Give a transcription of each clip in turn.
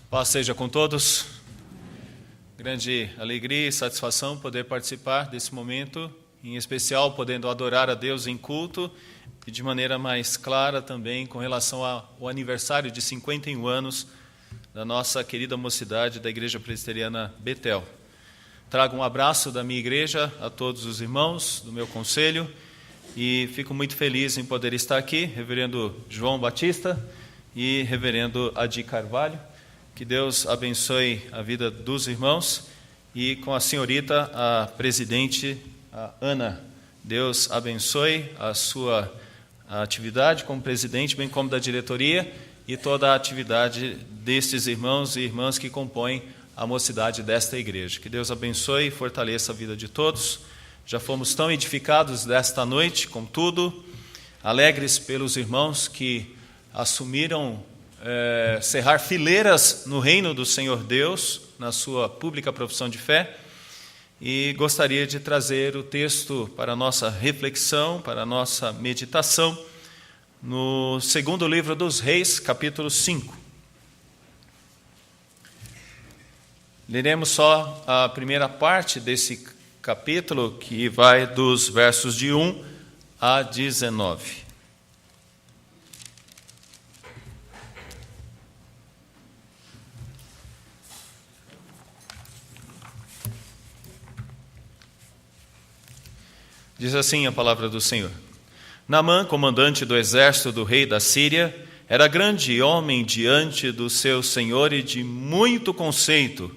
Paz seja com todos. Grande alegria e satisfação poder participar desse momento, em especial podendo adorar a Deus em culto e de maneira mais clara também com relação ao aniversário de 51 anos da nossa querida mocidade da Igreja Presbiteriana Betel. Trago um abraço da minha igreja a todos os irmãos do meu conselho e fico muito feliz em poder estar aqui, reverendo João Batista e reverendo Adi Carvalho. Que Deus abençoe a vida dos irmãos e com a senhorita, a presidente, a Ana. Deus abençoe a sua atividade como presidente, bem como da diretoria e toda a atividade destes irmãos e irmãs que compõem a mocidade desta igreja. Que Deus abençoe e fortaleça a vida de todos. Já fomos tão edificados desta noite, contudo, alegres pelos irmãos que assumiram cerrar fileiras no reino do Senhor Deus, na sua pública profissão de fé, e gostaria de trazer o texto para a nossa reflexão, para a nossa meditação, no segundo livro dos Reis, capítulo 5. Leremos só a primeira parte desse capítulo, que vai dos versos de 1 a 19. Diz assim a palavra do Senhor. Naamã, comandante do exército do rei da Síria, era grande homem diante do seu senhor e de muito conceito,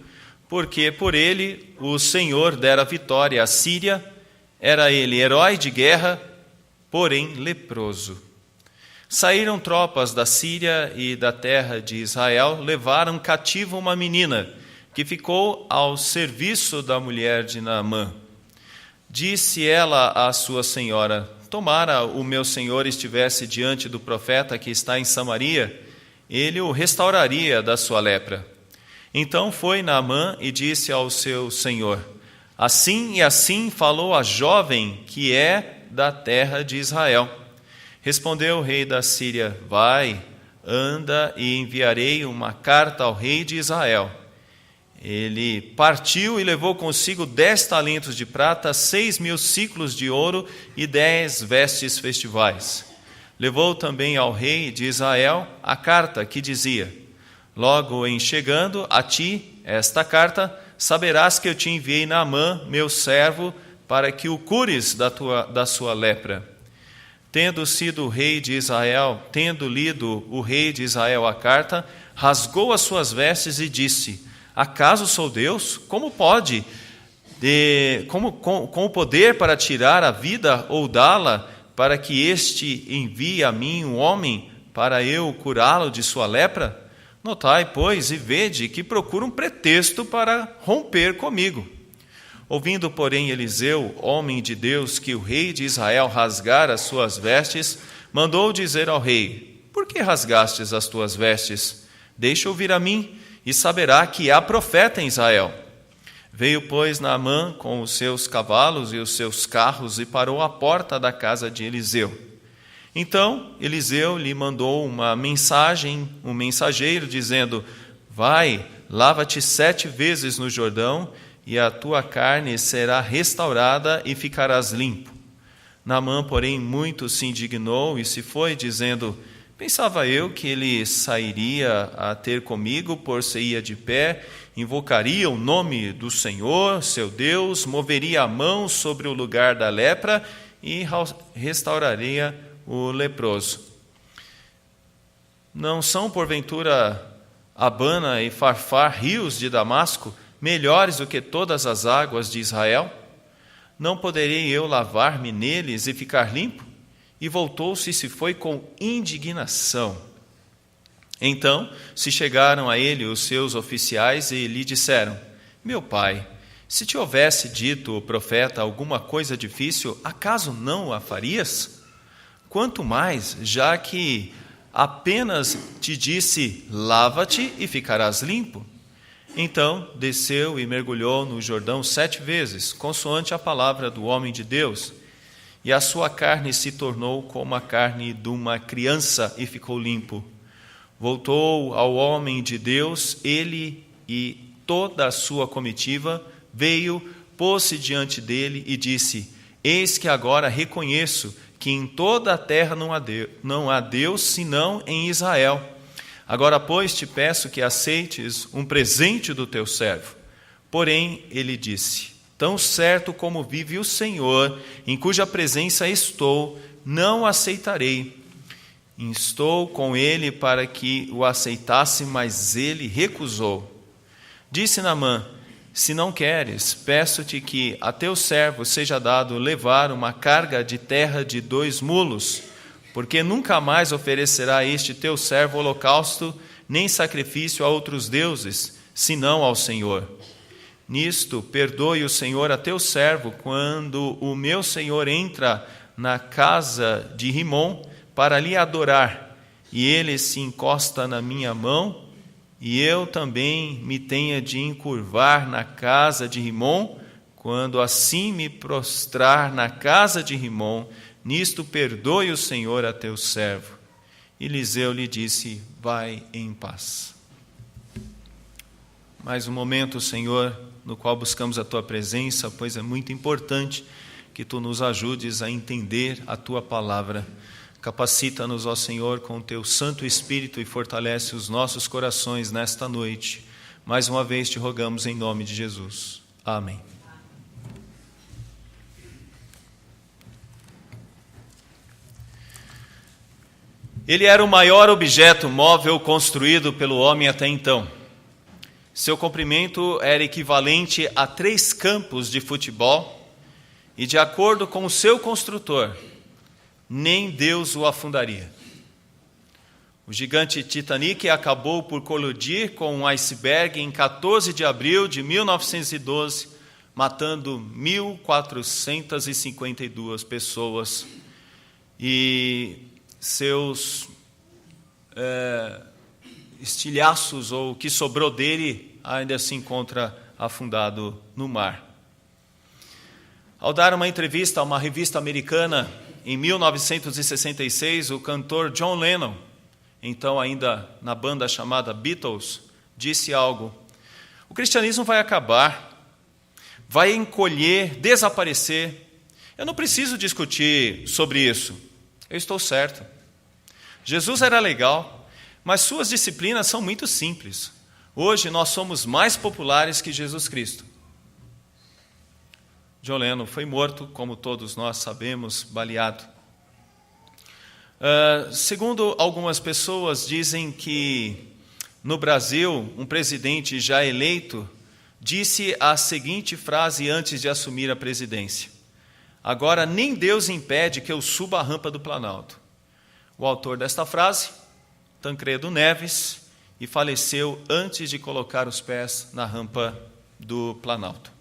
porque por ele o Senhor dera vitória à Síria. Era ele herói de guerra, porém leproso. Saíram tropas da Síria e da terra de Israel, levaram cativa uma menina, que ficou ao serviço da mulher de Naamã. Disse ela à sua senhora: tomara o meu senhor estivesse diante do profeta que está em Samaria, ele o restauraria da sua lepra. Então foi Naamã e disse ao seu senhor: assim e assim falou a jovem que é da terra de Israel. Respondeu o rei da Síria: vai, anda e enviarei uma carta ao rei de Israel. Ele partiu e levou consigo 10 talentos de prata, 6.000 siclos de ouro e 10 vestes festivais. Levou também ao rei de Israel a carta que dizia: logo em chegando a ti esta carta, saberás que eu te enviei Naamã, meu servo, para que o cures da sua lepra. Tendo lido o rei de Israel a carta, rasgou as suas vestes e disse: acaso sou Deus? Como pode, com o poder para tirar a vida ou dá-la, para que este envie a mim um homem para eu curá-lo de sua lepra? Notai, pois, e vede que procura um pretexto para romper comigo. Ouvindo, porém, Eliseu, homem de Deus, que o rei de Israel rasgara as suas vestes, mandou dizer ao rei: por que rasgastes as tuas vestes? Deixa ouvir a mim, e saberá que há profeta em Israel. Veio, pois, Naamã com os seus cavalos e os seus carros e parou à porta da casa de Eliseu. Então Eliseu lhe mandou um mensageiro, dizendo: vai, lava-te 7 vezes no Jordão, e a tua carne será restaurada e ficarás limpo. Naamã, porém, muito se indignou e se foi, dizendo: pensava eu que ele sairia a ter comigo, por-se-ia de pé, invocaria o nome do Senhor, seu Deus, moveria a mão sobre o lugar da lepra e restauraria o leproso. Não são, porventura, Abana e Farfar, rios de Damasco, melhores do que todas as águas de Israel? Não poderei eu lavar-me neles e ficar limpo? E voltou-se e se foi com indignação. Então se chegaram a ele os seus oficiais e lhe disseram: meu pai, se te houvesse dito o profeta alguma coisa difícil, acaso não a farias? Quanto mais, já que apenas te disse: lava-te e ficarás limpo. Então desceu e mergulhou no Jordão 7 vezes, consoante a palavra do homem de Deus. E a sua carne se tornou como a carne de uma criança e ficou limpo. Voltou ao homem de Deus, ele e toda a sua comitiva, veio, pôs-se diante dele e disse: Eis que agora reconheço que em toda a terra não há Deus senão em Israel. Agora, pois, te peço que aceites um presente do teu servo. Porém, ele disse: Tão certo como vive o Senhor, em cuja presença estou, não aceitarei. Instou com ele para que o aceitasse, mas ele recusou. Disse Naamã: Se não queres, peço-te que a teu servo seja dado levar uma carga de terra de 2 mulos, porque nunca mais oferecerá este teu servo holocausto, nem sacrifício a outros deuses, senão ao Senhor. Nisto, perdoe o Senhor a teu servo, quando o meu senhor entra na casa de Rimom para lhe adorar, e ele se encosta na minha mão, e eu também me tenha de encurvar na casa de Rimom, quando assim me prostrar na casa de Rimom, nisto perdoe o Senhor a teu servo. Eliseu lhe disse: Vai em paz. Mais um momento, Senhor, no qual buscamos a tua presença, pois é muito importante que tu nos ajudes a entender a tua palavra. Capacita-nos, ó Senhor, com o teu Santo Espírito e fortalece os nossos corações nesta noite. Mais uma vez te rogamos em nome de Jesus. Amém. Ele era o maior objeto móvel construído pelo homem até então. Seu comprimento era equivalente a 3 campos de futebol e, de acordo com o seu construtor, nem Deus o afundaria. O gigante Titanic acabou por colidir com um iceberg em 14 de abril de 1912, matando 1.452 pessoas. E seus estilhaços, ou o que sobrou dele, ainda se encontra afundado no mar. Ao dar uma entrevista a uma revista americana, em 1966, o cantor John Lennon, então ainda na banda chamada Beatles, disse algo: o cristianismo vai acabar, vai encolher, desaparecer. Eu não preciso discutir sobre isso, eu estou certo. Jesus era legal, mas suas disciplinas são muito simples. Hoje nós somos mais populares que Jesus Cristo. John Lennon foi morto, como todos nós sabemos, baleado. Segundo algumas pessoas, dizem que no Brasil, um presidente já eleito disse a seguinte frase antes de assumir a presidência: agora nem Deus impede que eu suba a rampa do Planalto. O autor desta frase, Tancredo Neves, e faleceu antes de colocar os pés na rampa do Planalto.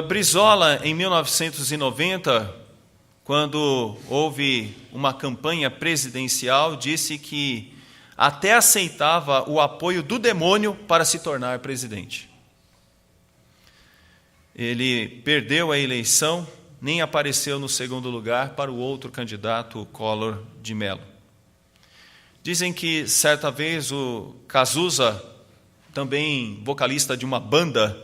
Brizola, em 1990, quando houve uma campanha presidencial, disse que até aceitava o apoio do demônio para se tornar presidente. Ele perdeu a eleição, nem apareceu no segundo lugar para o outro candidato, o Collor de Mello. Dizem que certa vez o Cazuza, também vocalista de uma banda,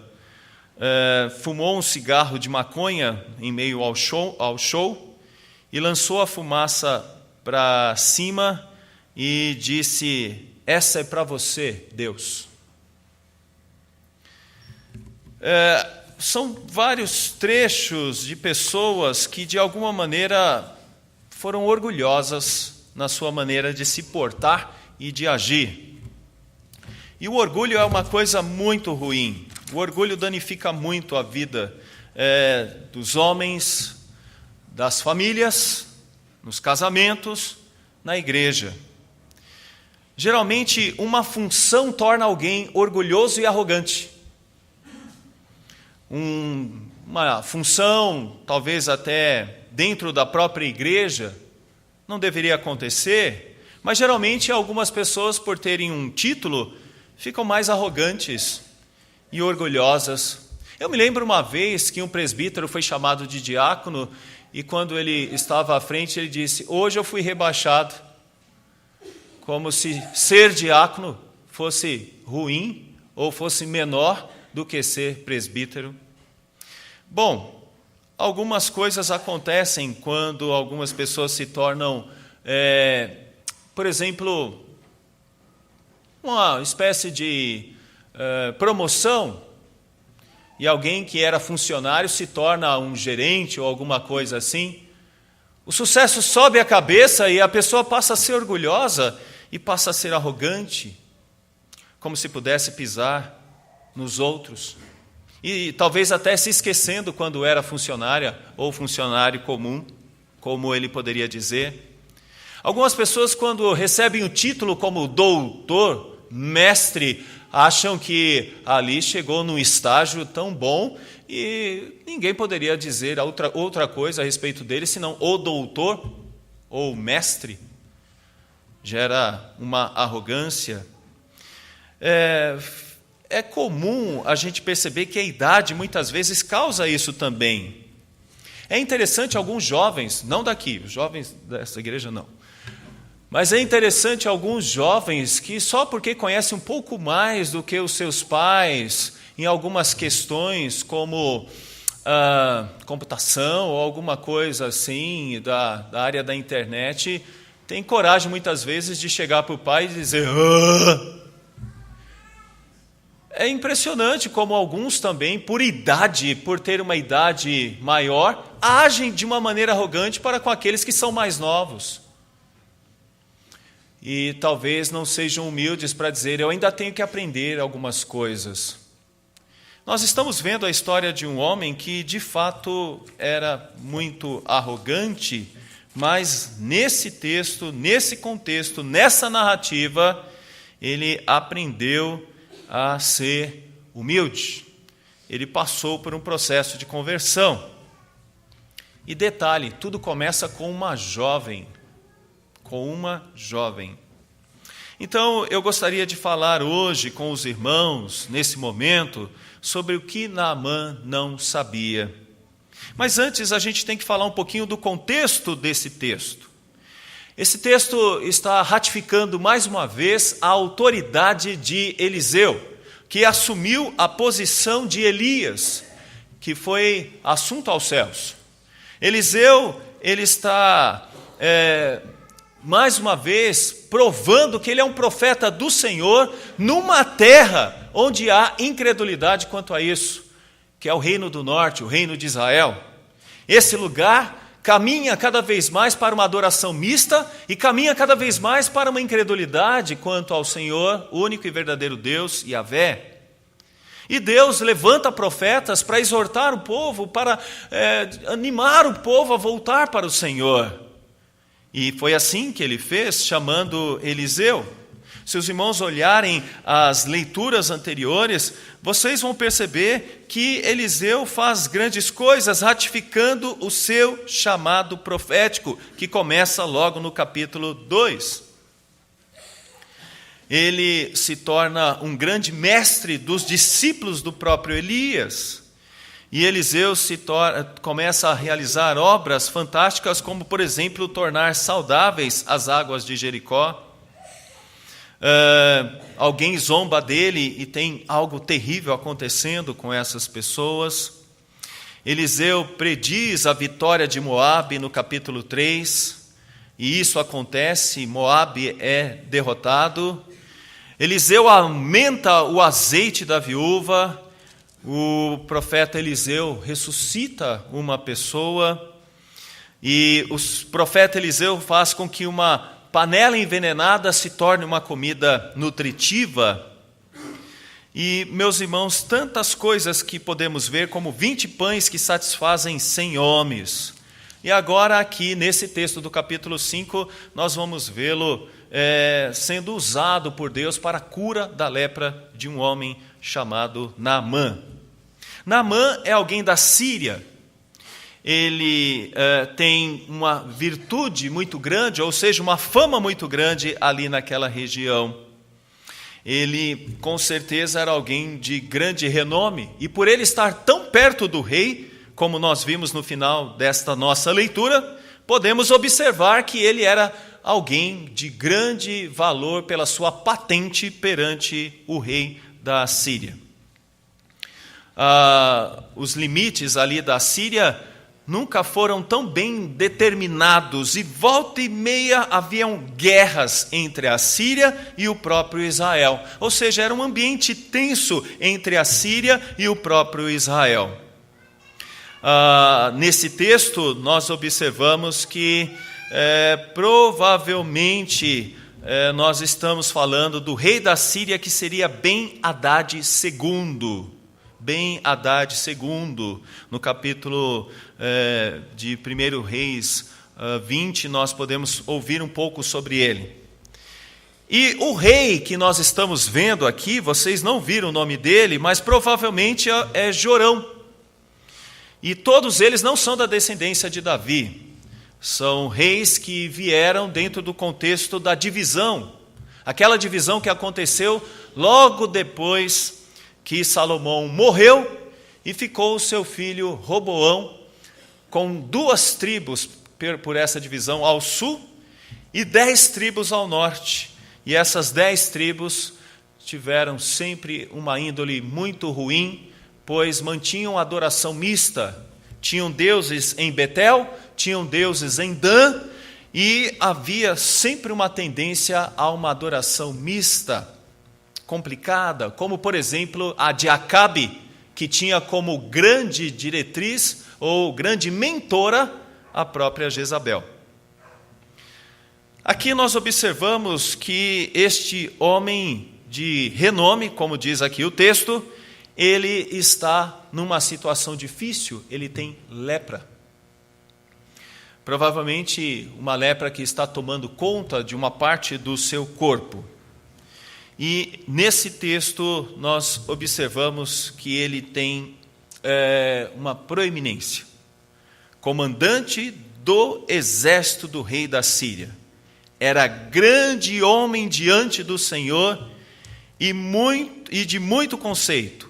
fumou um cigarro de maconha em meio ao show e lançou a fumaça para cima e disse: essa é para você, Deus. São vários trechos de pessoas que, de alguma maneira, foram orgulhosas na sua maneira de se portar e de agir. E o orgulho é uma coisa muito ruim. O orgulho danifica muito a vida dos homens, das famílias, nos casamentos, na igreja. Geralmente, uma função torna alguém orgulhoso e arrogante. Uma função, talvez até dentro da própria igreja, não deveria acontecer, mas geralmente algumas pessoas, por terem um título, ficam mais arrogantes e orgulhosas. Eu me lembro uma vez que um presbítero foi chamado de diácono e quando ele estava à frente ele disse: hoje eu fui rebaixado. como se ser diácono fosse ruim ou fosse menor do que ser presbítero. Bom, algumas coisas acontecem quando algumas pessoas se tornam, por exemplo, uma espécie de promoção, e alguém que era funcionário se torna um gerente ou alguma coisa assim. O sucesso sobe a cabeça e a pessoa passa a ser orgulhosa e passa a ser arrogante, como se pudesse pisar nos outros. E talvez até se esquecendo quando era funcionária ou funcionário comum, como ele poderia dizer. Algumas pessoas, quando recebem o título como doutor, mestre, acham que ali chegou num estágio tão bom e ninguém poderia dizer outra coisa a respeito dele, senão o doutor ou mestre. Gera uma arrogância. É comum a gente perceber que a idade muitas vezes causa isso também. É interessante alguns jovens, não daqui, os jovens dessa igreja não, mas é interessante alguns jovens que só porque conhecem um pouco mais do que os seus pais em algumas questões como computação ou alguma coisa assim da área da internet, tem coragem muitas vezes de chegar para o pai e dizer É impressionante como alguns também, por idade, por ter uma idade maior, agem de uma maneira arrogante para com aqueles que são mais novos. E talvez não sejam humildes para dizer, eu ainda tenho que aprender algumas coisas. Nós estamos vendo a história de um homem que, de fato, era muito arrogante, mas nesse texto, nesse contexto, nessa narrativa, ele aprendeu a ser humilde. Ele passou por um processo de conversão. E detalhe, tudo começa com uma jovem. Então, eu gostaria de falar hoje com os irmãos, nesse momento, sobre o que Naamã não sabia. Mas antes, a gente tem que falar um pouquinho do contexto desse texto. Esse texto está ratificando mais uma vez a autoridade de Eliseu, que assumiu a posição de Elias, que foi assunto aos céus. Eliseu, ele está, mais uma vez, provando que ele é um profeta do Senhor numa terra onde há incredulidade quanto a isso, que é o reino do norte, o reino de Israel. Esse lugar caminha cada vez mais para uma adoração mista e caminha cada vez mais para uma incredulidade quanto ao Senhor, único e verdadeiro Deus, Yahvé. E Deus levanta profetas para exortar o povo, para animar o povo a voltar para o Senhor. E foi assim que ele fez, chamando Eliseu. Se os irmãos olharem as leituras anteriores, vocês vão perceber que Eliseu faz grandes coisas, ratificando o seu chamado profético, que começa logo no capítulo 2. Ele se torna um grande mestre dos discípulos do próprio Elias. E Eliseu começa a realizar obras fantásticas, como, por exemplo, tornar saudáveis as águas de Jericó. Alguém zomba dele e tem algo terrível acontecendo com essas pessoas. Eliseu prediz a vitória de Moabe no capítulo 3, e isso acontece, Moabe é derrotado. Eliseu aumenta o azeite da viúva, o profeta Eliseu ressuscita uma pessoa, e o profeta Eliseu faz com que uma panela envenenada se torne uma comida nutritiva. E, meus irmãos, tantas coisas que podemos ver, como 20 pães que satisfazem 100 homens. E agora aqui, nesse texto do capítulo 5, nós vamos vê-lo sendo usado por Deus para a cura da lepra de um homem chamado Naamã. Naamã é alguém da Síria. Ele tem uma virtude muito grande, ou seja, uma fama muito grande ali naquela região. Ele, com certeza, era alguém de grande renome, e por ele estar tão perto do rei, como nós vimos no final desta nossa leitura, podemos observar que ele era alguém de grande valor pela sua patente perante o rei da Síria. Os limites ali da Síria nunca foram tão bem determinados, e volta e meia haviam guerras entre a Síria e o próprio Israel. Ou seja, era um ambiente tenso entre a Síria e o próprio Israel. Nesse texto, nós observamos que provavelmente nós estamos falando do rei da Síria, que seria Ben-Hadad II. Ben-Hadad II, no capítulo de 1 Reis 20, nós podemos ouvir um pouco sobre ele. E o rei que nós estamos vendo aqui, vocês não viram o nome dele, mas provavelmente é Jorão. E todos eles não são da descendência de Davi, são reis que vieram dentro do contexto da divisão, aquela divisão que aconteceu logo depois que Salomão morreu e ficou o seu filho Roboão com 2 tribos por essa divisão ao sul e 10 tribos ao norte. E essas 10 tribos tiveram sempre uma índole muito ruim, pois mantinham adoração mista. Tinham deuses em Betel, tinham deuses em Dan, e havia sempre uma tendência a uma adoração mista, complicada, como por exemplo a de Acabe, que tinha como grande diretriz ou grande mentora a própria Jezabel. Aqui nós observamos que este homem de renome, como diz aqui o texto, ele está numa situação difícil, ele tem lepra. Provavelmente uma lepra que está tomando conta de uma parte do seu corpo. E nesse texto nós observamos que ele tem uma proeminência. Comandante do exército do rei da Síria. Era grande homem diante do Senhor e de muito conceito.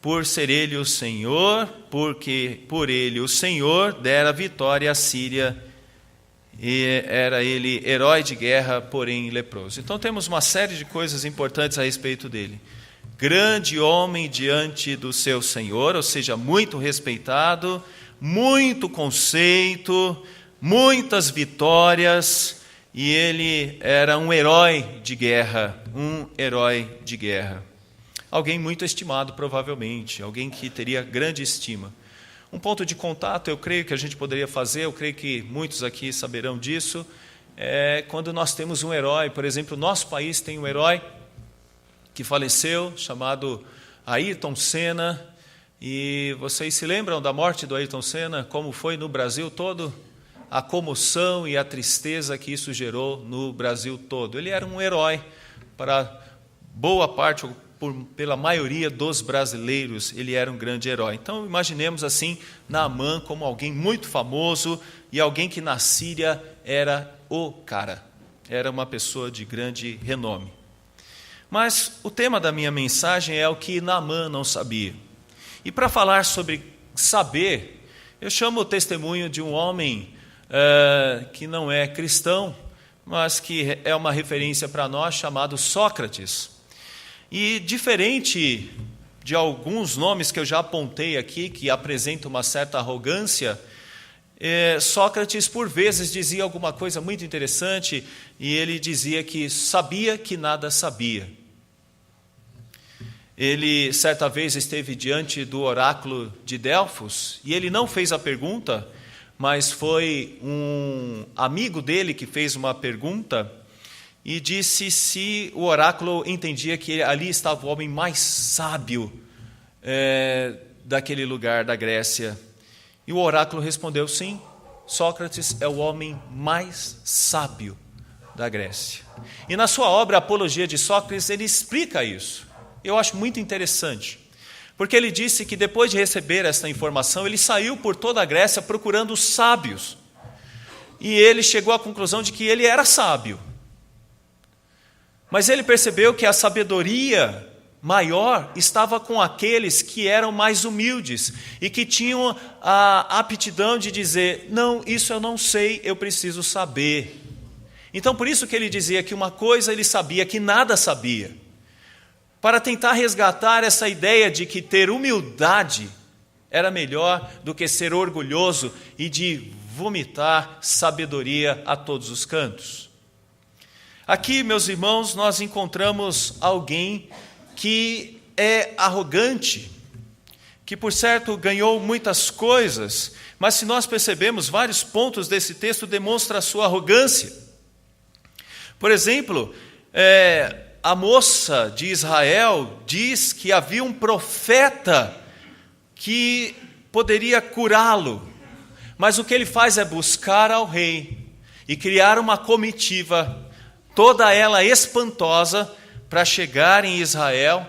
Por ser ele o Senhor, porque por ele o Senhor dera vitória à Síria, e era ele herói de guerra, porém leproso. Então temos uma série de coisas importantes a respeito dele. Grande homem diante do seu Senhor, ou seja, muito respeitado, muito conceito, muitas vitórias, e ele era um herói de guerra, Alguém muito estimado, provavelmente, alguém que teria grande estima. Um ponto de contato, eu creio que a gente poderia fazer, eu creio que muitos aqui saberão disso, é quando nós temos um herói. Por exemplo, o nosso país tem um herói que faleceu, chamado Ayrton Senna, e vocês se lembram da morte do Ayrton Senna, como foi no Brasil todo? A comoção e a tristeza que isso gerou no Brasil todo. Ele era um herói para boa parte, pela maioria dos brasileiros, ele era um grande herói. Então, imaginemos assim, Naamã como alguém muito famoso e alguém que na Síria era o cara, era uma pessoa de grande renome. Mas o tema da minha mensagem é o que Naamã não sabia. E para falar sobre saber, eu chamo o testemunho de um homem que não é cristão, mas que é uma referência para nós, chamado Sócrates. E diferente de alguns nomes que eu já apontei aqui, que apresentam uma certa arrogância, Sócrates por vezes dizia alguma coisa muito interessante, e ele dizia que sabia que nada sabia. Ele certa vez esteve diante do oráculo de Delfos, e ele não fez a pergunta, mas foi um amigo dele que fez uma pergunta, e disse se o oráculo entendia que ali estava o homem mais sábio daquele lugar da Grécia. E o oráculo respondeu: sim, Sócrates é o homem mais sábio da Grécia. E na sua obra Apologia de Sócrates, ele explica isso. Eu acho muito interessante, porque ele disse que depois de receber essa informação, ele saiu por toda a Grécia procurando os sábios. E ele chegou à conclusão de que ele era sábio. Mas ele percebeu que a sabedoria maior estava com aqueles que eram mais humildes e que tinham a aptidão de dizer: não, isso eu não sei, eu preciso saber. Então, por isso que ele dizia que uma coisa ele sabia, que nada sabia. Para tentar resgatar essa ideia de que ter humildade era melhor do que ser orgulhoso e de vomitar sabedoria a todos os cantos. Aqui, meus irmãos, nós encontramos alguém que é arrogante, que por certo ganhou muitas coisas, mas se nós percebemos, vários pontos desse texto demonstram a sua arrogância. Por exemplo, a moça de Israel diz que havia um profeta que poderia curá-lo, mas o que ele faz é buscar ao rei e criar uma comitiva, toda ela espantosa, para chegar em Israel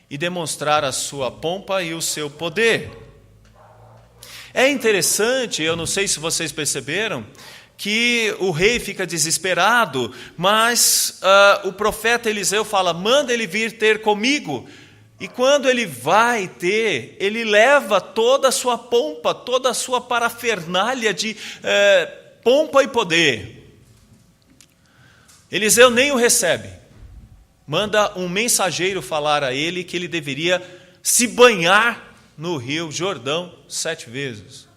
e demonstrar a sua pompa e o seu poder. É interessante, eu não sei se vocês perceberam, que o rei fica desesperado, mas o profeta Eliseu fala, manda ele vir ter comigo. E quando ele vai ter, ele leva toda a sua pompa, toda a sua parafernália de pompa e poder. Eliseu nem o recebe. Manda um mensageiro falar a ele que ele deveria se banhar no rio Jordão 7 vezes.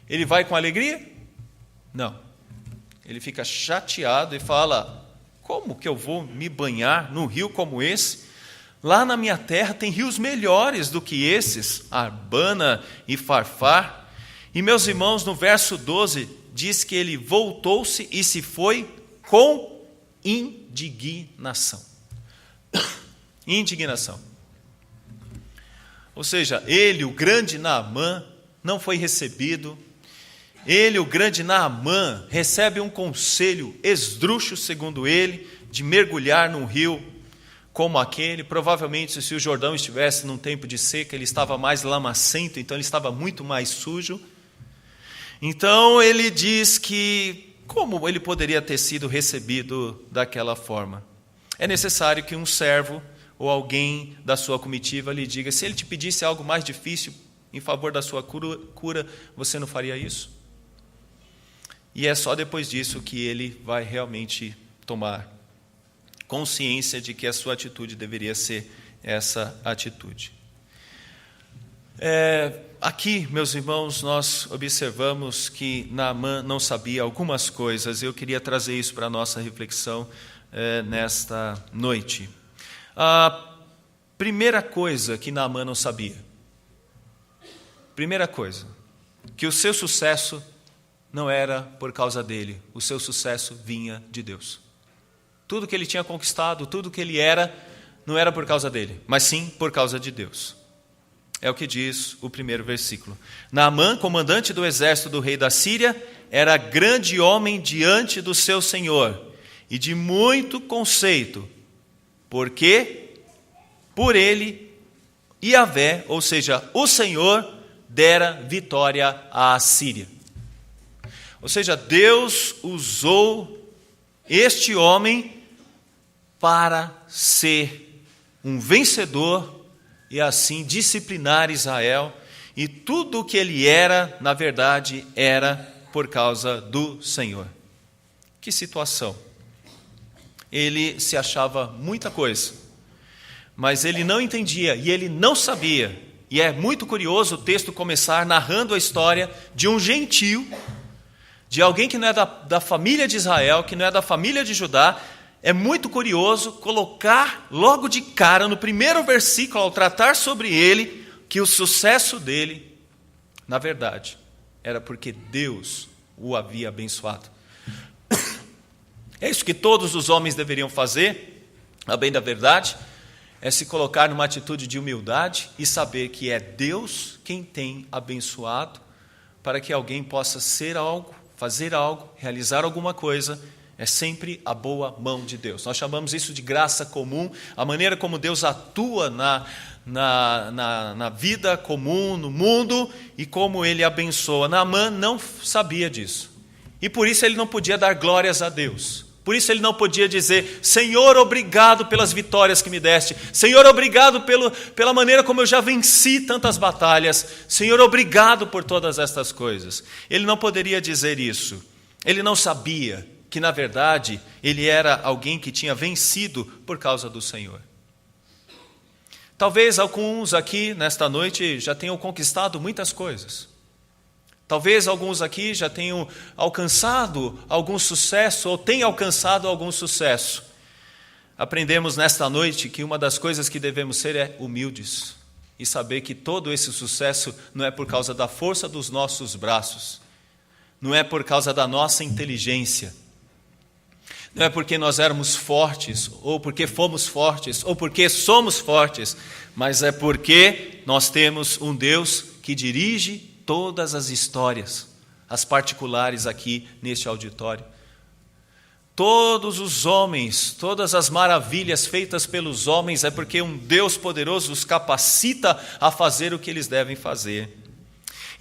Ele vai com alegria? Não. Ele fica chateado e fala, como que eu vou me banhar num rio como esse? Lá na minha terra tem rios melhores do que esses, Abana e Farfar. E meus irmãos, no verso 12, diz que ele voltou-se e se foi com indignação. Indignação. Ou seja, ele, o grande Naamã, não foi recebido. Ele, o grande Naamã, recebe um conselho esdrúxulo, segundo ele, de mergulhar num rio como aquele. Provavelmente, se o Jordão estivesse num tempo de seca, ele estava mais lamacento, então ele estava muito mais sujo. Então ele diz que como ele poderia ter sido recebido daquela forma? É necessário que um servo ou alguém da sua comitiva lhe diga, se ele te pedisse algo mais difícil em favor da sua cura, você não faria isso? E é só depois disso que ele vai realmente tomar consciência de que a sua atitude deveria ser essa atitude. Aqui, meus irmãos, nós observamos que Naamã não sabia algumas coisas. Eu queria trazer isso para a nossa reflexão nesta noite. A primeira coisa que Naamã não sabia, que o seu sucesso não era por causa dele, o seu sucesso vinha de Deus. Tudo que ele tinha conquistado, tudo que ele era, não era por causa dele, mas sim por causa de Deus. É o que diz o primeiro versículo. Naamã, comandante do exército do rei da Síria, era grande homem diante do seu senhor e de muito conceito, porque por ele Yahvé, ou seja, o Senhor, dera vitória à Síria. Ou seja, Deus usou este homem para ser um vencedor e assim disciplinar Israel. E tudo o que ele era, na verdade, era por causa do Senhor. Que situação! Ele se achava muita coisa, mas ele não entendia e ele não sabia. E é muito curioso o texto começar narrando a história de um gentio, de alguém que não é da família de Israel, que não é da família de Judá. É muito curioso colocar logo de cara, no primeiro versículo, ao tratar sobre ele, que o sucesso dele, na verdade, era porque Deus o havia abençoado. É isso que todos os homens deveriam fazer, a bem da verdade, é se colocar numa atitude de humildade e saber que é Deus quem tem abençoado, para que alguém possa ser algo, fazer algo, realizar alguma coisa. É sempre a boa mão de Deus. Nós chamamos isso de graça comum, a maneira como Deus atua na vida comum, no mundo, e como Ele abençoa. Naamã não sabia disso. E por isso ele não podia dar glórias a Deus. Por isso ele não podia dizer, Senhor, obrigado pelas vitórias que me deste. Senhor, obrigado pela maneira como eu já venci tantas batalhas. Senhor, obrigado por todas estas coisas. Ele não poderia dizer isso. Ele não sabia que na verdade ele era alguém que tinha vencido por causa do Senhor. Talvez alguns aqui nesta noite já tenham conquistado muitas coisas. Talvez alguns aqui já tenham alcançado algum sucesso ou tenham alcançado algum sucesso. Aprendemos nesta noite que uma das coisas que devemos ser é humildes e saber que todo esse sucesso não é por causa da força dos nossos braços, não é por causa da nossa inteligência, não é porque nós éramos fortes, ou porque fomos fortes, ou porque somos fortes, mas é porque nós temos um Deus que dirige todas as histórias, as particulares aqui neste auditório. Todos os homens, todas as maravilhas feitas pelos homens é porque um Deus poderoso os capacita a fazer o que eles devem fazer.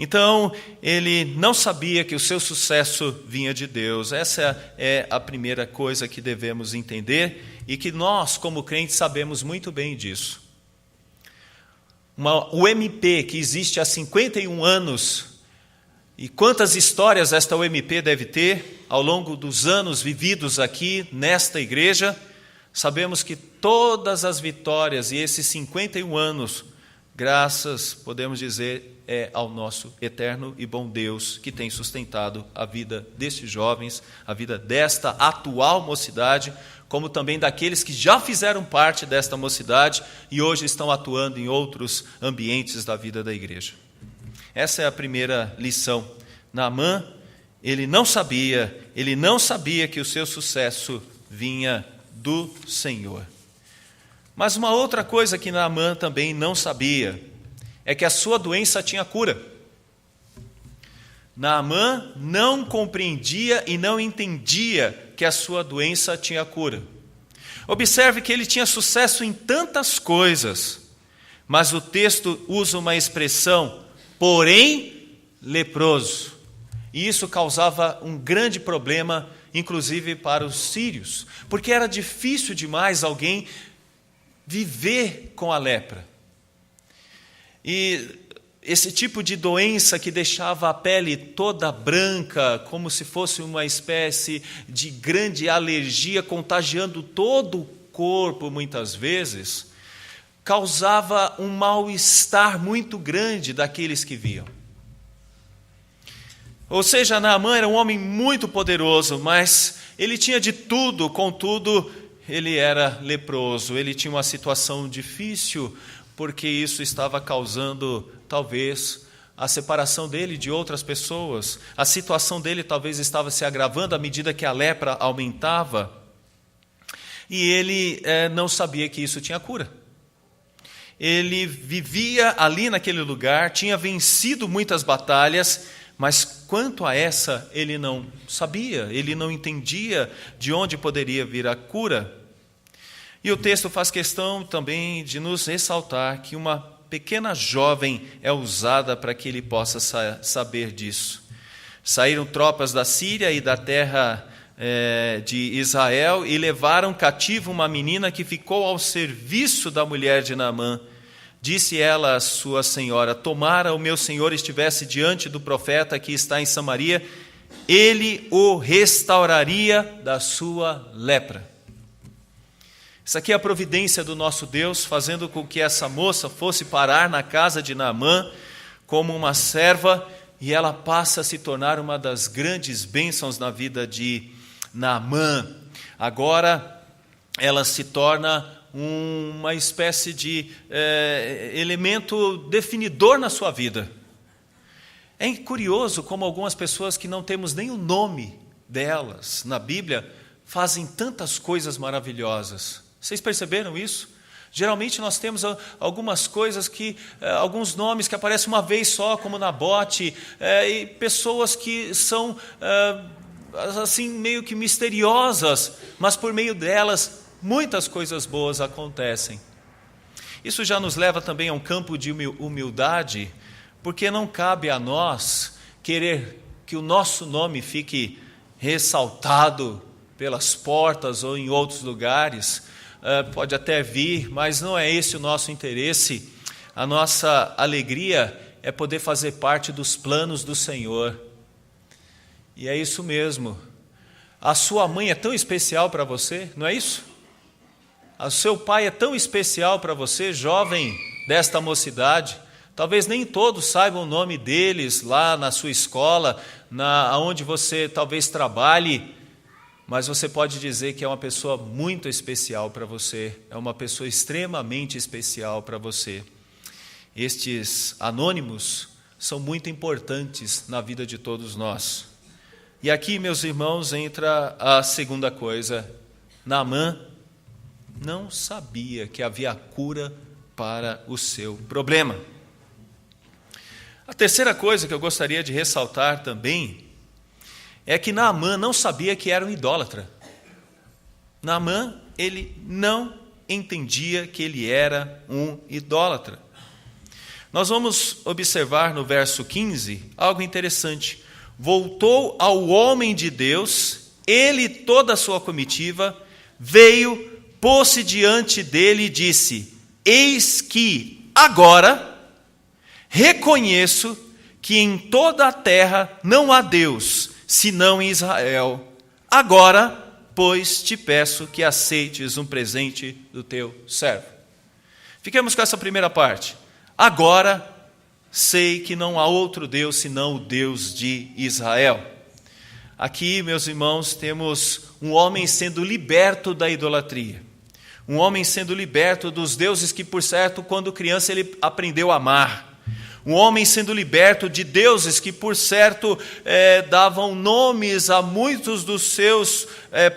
Então, ele não sabia que o seu sucesso vinha de Deus. Essa é a primeira coisa que devemos entender e que nós, como crentes, sabemos muito bem disso. Uma UMP que existe há 51 anos, e quantas histórias esta UMP deve ter ao longo dos anos vividos aqui nesta igreja, sabemos que todas as vitórias e esses 51 anos, graças, podemos dizer, ao nosso eterno e bom Deus que tem sustentado a vida destes jovens, a vida desta atual mocidade, como também daqueles que já fizeram parte desta mocidade e hoje estão atuando em outros ambientes da vida da igreja. Essa é a primeira lição. Naamã, ele não sabia que o seu sucesso vinha do Senhor. Mas uma outra coisa que Naamã também não sabia é que a sua doença tinha cura. Naamã não compreendia e não entendia que a sua doença tinha cura. Observe que ele tinha sucesso em tantas coisas, mas o texto usa uma expressão, porém leproso. E isso causava um grande problema, inclusive para os sírios, porque era difícil demais alguém viver com a lepra. E esse tipo de doença que deixava a pele toda branca, como se fosse uma espécie de grande alergia, contagiando todo o corpo muitas vezes, causava um mal-estar muito grande daqueles que viam. Ou seja, Naamã era um homem muito poderoso, mas ele tinha de tudo, contudo, ele era leproso, ele tinha uma situação difícil, porque isso estava causando, talvez, a separação dele de outras pessoas. A situação dele talvez estava se agravando à medida que a lepra aumentava. E ele não sabia que isso tinha cura. Ele vivia ali naquele lugar, tinha vencido muitas batalhas, mas quanto a essa ele não sabia, ele não entendia de onde poderia vir a cura. E o texto faz questão também de nos ressaltar que uma pequena jovem é usada para que ele possa saber disso. Saíram tropas da Síria e da terra de Israel e levaram cativo uma menina que ficou ao serviço da mulher de Naamã. Disse ela à sua senhora, tomara o meu senhor estivesse diante do profeta que está em Samaria, ele o restauraria da sua lepra. Isso aqui é a providência do nosso Deus, fazendo com que essa moça fosse parar na casa de Naamã como uma serva, e ela passa a se tornar uma das grandes bênçãos na vida de Naamã. Agora, ela se torna uma espécie de elemento definidor na sua vida. É curioso como algumas pessoas que não temos nem o nome delas na Bíblia fazem tantas coisas maravilhosas. Vocês perceberam isso? Geralmente nós temos algumas coisas alguns nomes que aparecem uma vez só, como Nabote, e pessoas que são assim meio que misteriosas, mas por meio delas muitas coisas boas acontecem. Isso já nos leva também a um campo de humildade, porque não cabe a nós querer que o nosso nome fique ressaltado pelas portas ou em outros lugares. Pode até vir, mas não é esse o nosso interesse. A nossa alegria é poder fazer parte dos planos do Senhor. E é isso mesmo. A sua mãe é tão especial para você, não é isso? O seu pai é tão especial para você, jovem desta mocidade. Talvez nem todos saibam o nome deles lá na sua escola, onde você talvez trabalhe, mas você pode dizer que é uma pessoa muito especial para você, é uma pessoa extremamente especial para você. Estes anônimos são muito importantes na vida de todos nós. E aqui, meus irmãos, entra a segunda coisa. Naamã não sabia que havia cura para o seu problema. A terceira coisa que eu gostaria de ressaltar também é que Naamã não sabia que era um idólatra. Naamã, ele não entendia que ele era um idólatra. Nós vamos observar no verso 15 algo interessante. Voltou ao homem de Deus, ele e toda a sua comitiva, veio, pôs-se diante dele e disse: eis que agora reconheço que em toda a terra não há Deus, senão em Israel. Agora, pois, te peço que aceites um presente do teu servo. Fiquemos com essa primeira parte. Agora sei que não há outro Deus senão o Deus de Israel. Aqui, meus irmãos, temos um homem sendo liberto da idolatria. Um homem sendo liberto dos deuses que, por certo, quando criança ele aprendeu a amar. Um homem sendo liberto de deuses que, por certo, davam nomes a muitos dos seus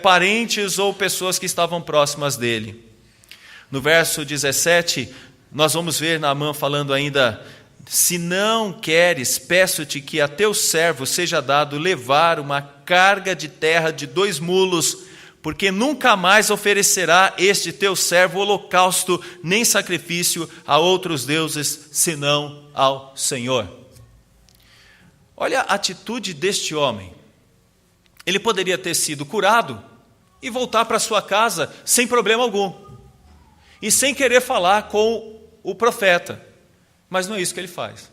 parentes ou pessoas que estavam próximas dele. No verso 17, nós vamos ver Naamã falando ainda: se não queres, peço-te que a teu servo seja dado levar uma carga de terra de 2 mulos, porque nunca mais oferecerá este teu servo holocausto, nem sacrifício a outros deuses, senão ao Senhor. Olha a atitude deste homem. Ele poderia ter sido curado e voltar para sua casa sem problema algum, e sem querer falar com o profeta, mas não é isso que ele faz.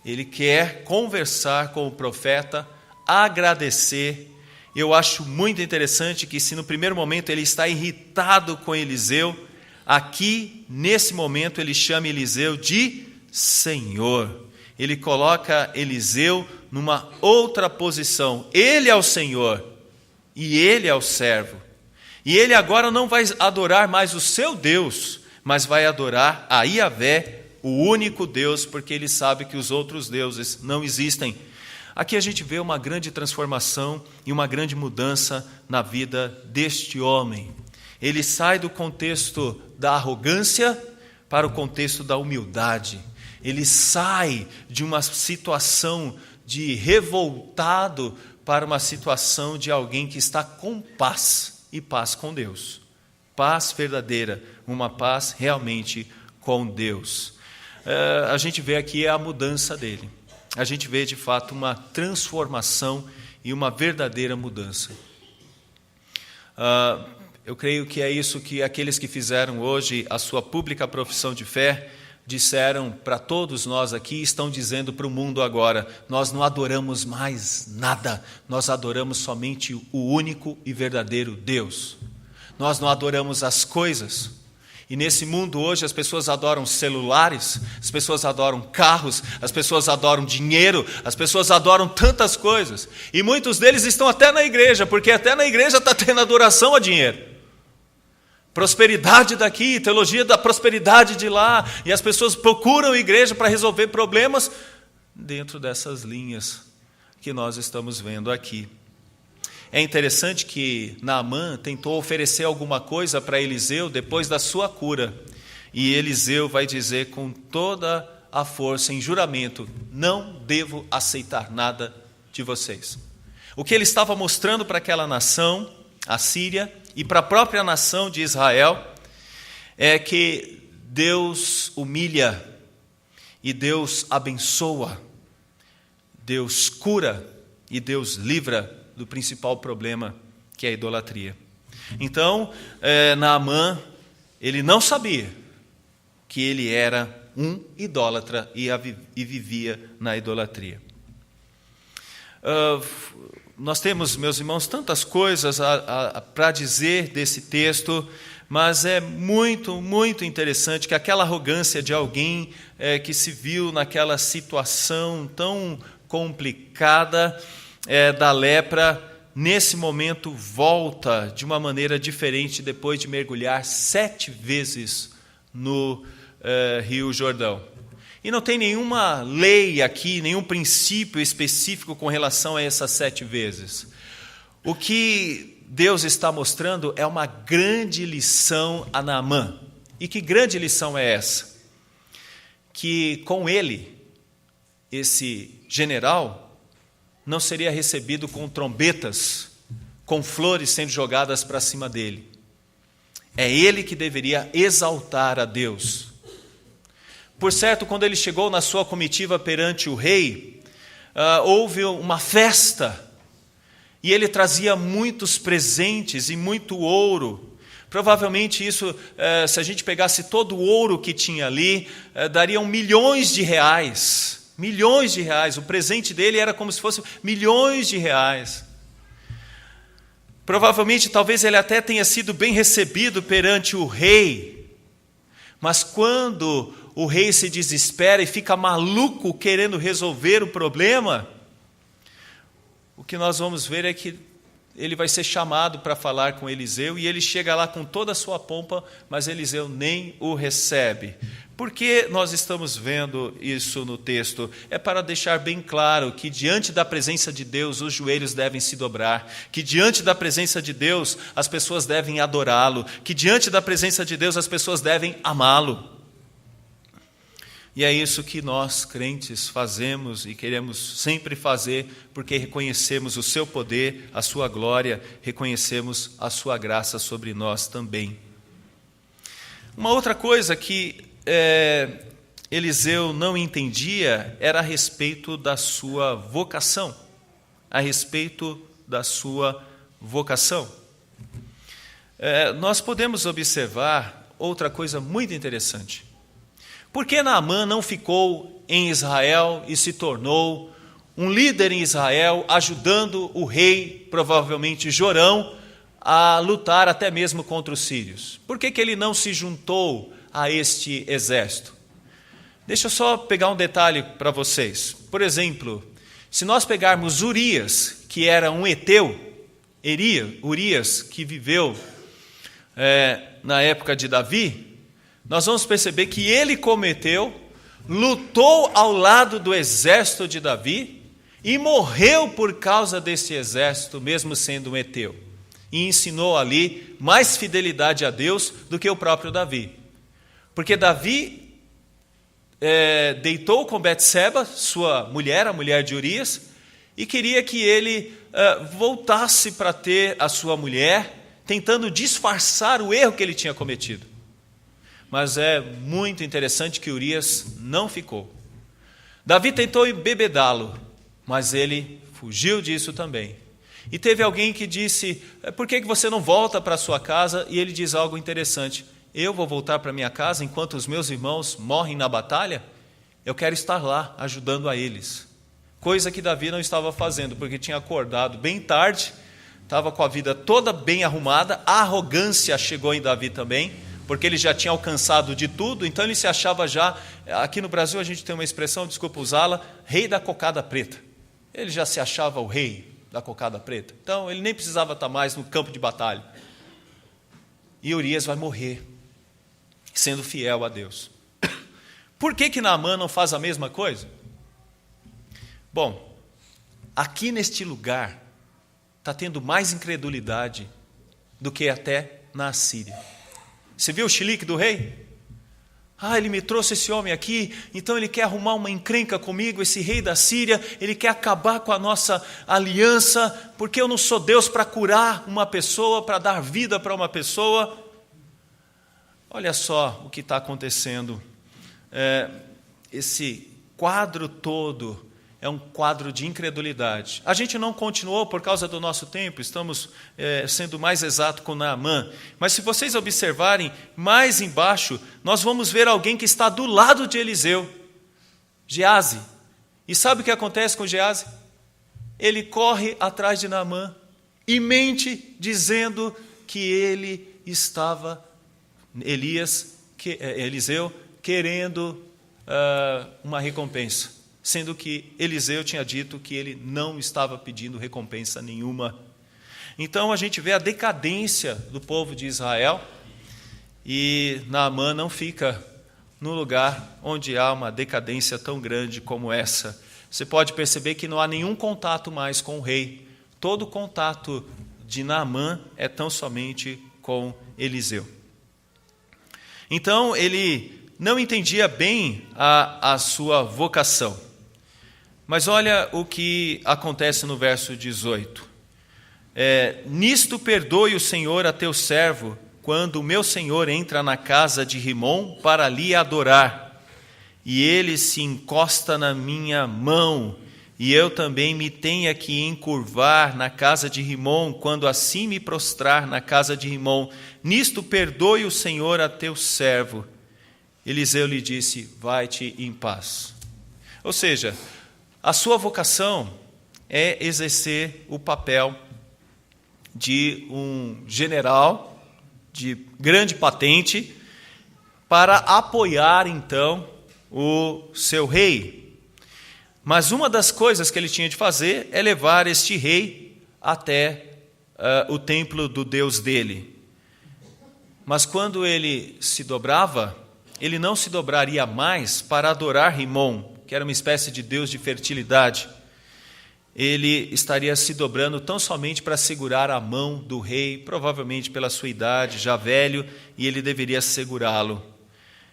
Ele quer conversar com o profeta, agradecer. Eu acho muito interessante que, se no primeiro momento ele está irritado com Eliseu, aqui, nesse momento, ele chama Eliseu de Senhor. Ele coloca Eliseu numa outra posição. Ele é o Senhor e ele é o servo. E ele agora não vai adorar mais o seu Deus, mas vai adorar a Iavé, o único Deus, porque ele sabe que os outros deuses não existem. Aqui a gente vê uma grande transformação e uma grande mudança na vida deste homem. Ele sai do contexto da arrogância para o contexto da humildade. Ele sai de uma situação de revoltado para uma situação de alguém que está com paz, e paz com Deus. Paz verdadeira, uma paz realmente com Deus. A gente vê aqui a mudança dele. A gente vê, de fato, uma transformação e uma verdadeira mudança. Eu creio que é isso que aqueles que fizeram hoje a sua pública profissão de fé disseram para todos nós aqui, estão dizendo para o mundo agora: nós não adoramos mais nada, nós adoramos somente o único e verdadeiro Deus. Nós não adoramos as coisas. E nesse mundo hoje as pessoas adoram celulares, as pessoas adoram carros, as pessoas adoram dinheiro, as pessoas adoram tantas coisas. E muitos deles estão até na igreja, porque até na igreja está tendo adoração a dinheiro. Prosperidade daqui, teologia da prosperidade de lá, e as pessoas procuram a igreja para resolver problemas dentro dessas linhas que nós estamos vendo aqui. É interessante que Naamã tentou oferecer alguma coisa para Eliseu depois da sua cura, e Eliseu vai dizer com toda a força, em juramento: não devo aceitar nada de vocês. O que ele estava mostrando para aquela nação, a Síria, e para a própria nação de Israel, é que Deus humilha e Deus abençoa, Deus cura e Deus livra do principal problema, que é a idolatria. Então, Naamã, ele não sabia que ele era um idólatra e vivia na idolatria. nós temos, meus irmãos, tantas coisas para dizer desse texto, mas é muito, muito interessante que aquela arrogância de alguém que se viu naquela situação tão complicada da lepra, nesse momento volta de uma maneira diferente depois de mergulhar 7 vezes no Rio Jordão. E não tem nenhuma lei aqui, nenhum princípio específico com relação a essas 7 vezes. O que Deus está mostrando é uma grande lição a Naamã. E que grande lição é essa? Que com ele, esse general, não seria recebido com trombetas, com flores sendo jogadas para cima dele. É ele que deveria exaltar a Deus. Por certo, quando ele chegou na sua comitiva perante o rei, houve uma festa, e ele trazia muitos presentes e muito ouro. Provavelmente isso, se a gente pegasse todo o ouro que tinha ali, dariam milhões de reais. Milhões de reais. O presente dele era como se fosse milhões de reais. Provavelmente, talvez ele até tenha sido bem recebido perante o rei, mas quando o rei se desespera e fica maluco querendo resolver o problema, o que nós vamos ver é que ele vai ser chamado para falar com Eliseu, e ele chega lá com toda a sua pompa, mas Eliseu nem o recebe. Por que nós estamos vendo isso no texto? É para deixar bem claro que diante da presença de Deus os joelhos devem se dobrar, que diante da presença de Deus as pessoas devem adorá-lo, que diante da presença de Deus as pessoas devem amá-lo. E é isso que nós, crentes, fazemos e queremos sempre fazer, porque reconhecemos o seu poder, a sua glória, reconhecemos a sua graça sobre nós também. Uma outra coisa que Eliseu não entendia era a respeito da sua vocação. A respeito da sua vocação. Nós podemos observar outra coisa muito interessante. Por que Naamã não ficou em Israel e se tornou um líder em Israel, ajudando o rei, provavelmente Jorão, a lutar até mesmo contra os sírios? Por que ele não se juntou a este exército? Deixa eu só pegar um detalhe para vocês. Por exemplo, se nós pegarmos Urias, que era um heteu, Urias, que viveu na época de Davi, nós vamos perceber que ele lutou ao lado do exército de Davi e morreu por causa desse exército, mesmo sendo um heteu. E ensinou ali mais fidelidade a Deus do que o próprio Davi. Porque Davi deitou com Betseba, sua mulher, a mulher de Urias, e queria que ele voltasse para ter a sua mulher, tentando disfarçar o erro que ele tinha cometido. Mas é muito interessante que Urias não ficou. Davi tentou embebedá-lo, mas ele fugiu disso também. E teve alguém que disse, por que você não volta para a sua casa? E ele diz algo interessante, eu vou voltar para a minha casa enquanto os meus irmãos morrem na batalha? Eu quero estar lá, ajudando a eles. Coisa que Davi não estava fazendo, porque tinha acordado bem tarde, estava com a vida toda bem arrumada, a arrogância chegou em Davi também, porque ele já tinha alcançado de tudo, então ele se achava já, aqui no Brasil a gente tem uma expressão, desculpa usá-la, rei da cocada preta. Ele já se achava o rei da cocada preta, então ele nem precisava estar mais no campo de batalha. E Urias vai morrer, sendo fiel a Deus. Por que Naamã não faz a mesma coisa? Bom, aqui neste lugar, está tendo mais incredulidade do que até na Assíria. Você viu o chilique do rei? Ele me trouxe esse homem aqui, então ele quer arrumar uma encrenca comigo, esse rei da Síria, ele quer acabar com a nossa aliança, porque eu não sou Deus para curar uma pessoa, para dar vida para uma pessoa. Olha só o que está acontecendo. Esse quadro todo é um quadro de incredulidade. A gente não continuou por causa do nosso tempo, estamos sendo mais exato com Naamã. Mas se vocês observarem, mais embaixo, nós vamos ver alguém que está do lado de Eliseu, Geazi. E sabe o que acontece com Geazi? ele corre atrás de Naamã e mente dizendo que Eliseu, querendo uma recompensa, sendo que Eliseu tinha dito que ele não estava pedindo recompensa nenhuma. Então a gente vê a decadência do povo de Israel, e Naamã não fica no lugar onde há uma decadência tão grande como essa. Você pode perceber que não há nenhum contato mais com o rei. Todo contato de Naamã é tão somente com Eliseu. Então ele não entendia bem a sua vocação. Mas olha o que acontece no verso 18. Nisto perdoe o Senhor a teu servo, quando o meu senhor entra na casa de Rimom para lhe adorar, e ele se encosta na minha mão, e eu também me tenha que encurvar na casa de Rimom, quando assim me prostrar na casa de Rimom. Nisto perdoe o Senhor a teu servo. Eliseu lhe disse: vai-te em paz. Ou seja, a sua vocação é exercer o papel de um general de grande patente para apoiar, então, o seu rei. Mas uma das coisas que ele tinha de fazer é levar este rei até o templo do Deus dele. Mas quando ele se dobrava, ele não se dobraria mais para adorar Rimom, que era uma espécie de deus de fertilidade. Ele estaria se dobrando tão somente para segurar a mão do rei, provavelmente pela sua idade, já velho, e ele deveria segurá-lo.